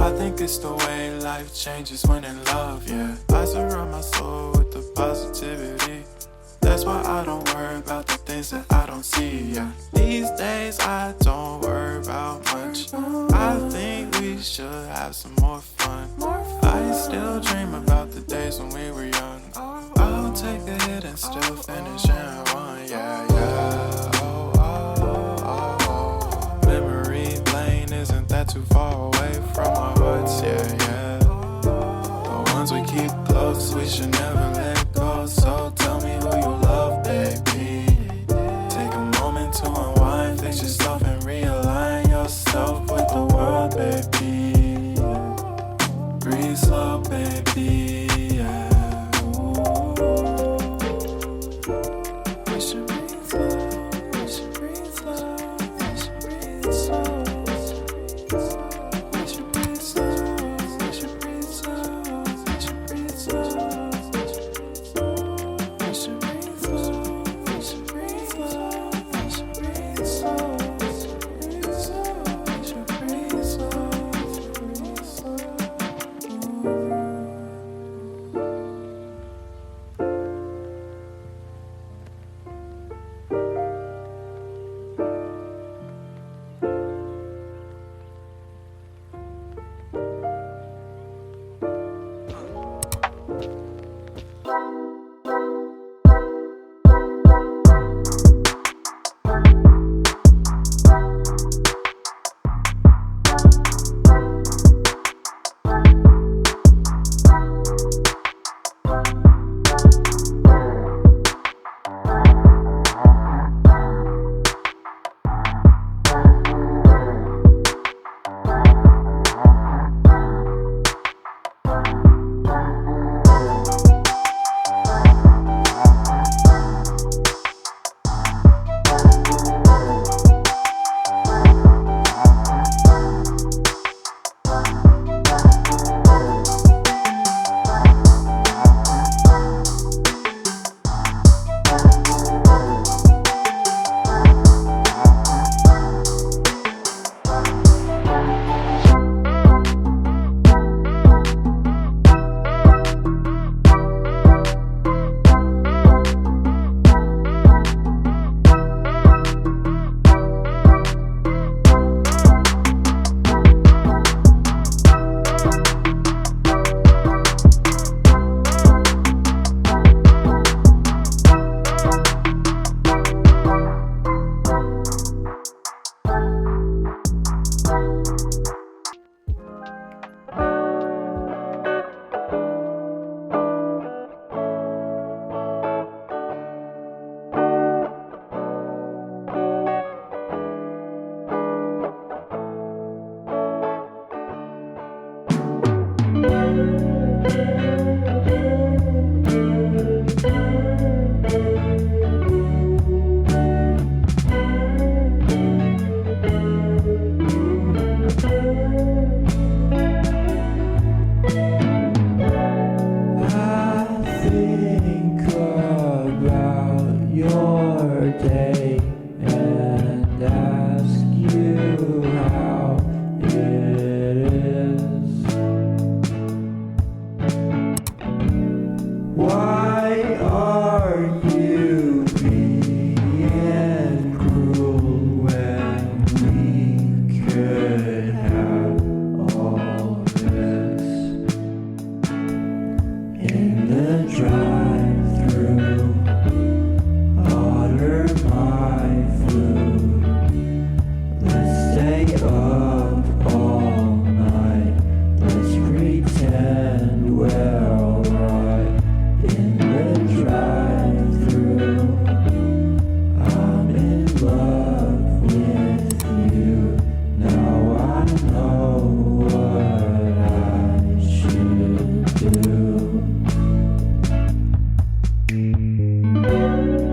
I think it's the way life changes when in love, yeah. I surround my soul with the positivity. That's why I don't worry about the things that I don't see, yeah. These days I don't worry about much. I think we should have some more fun. I still dream about the days when we were young. I'll take a hit and still finish in one, yeah, yeah. Oh, oh, oh, oh. Memory lane isn't that too far away from our hearts, yeah, yeah. The ones we keep close, we should never let go. So tell me who you love, baby. Take a moment to unwind, fix yourself and realign yourself with the world, baby. Breathe slow, baby.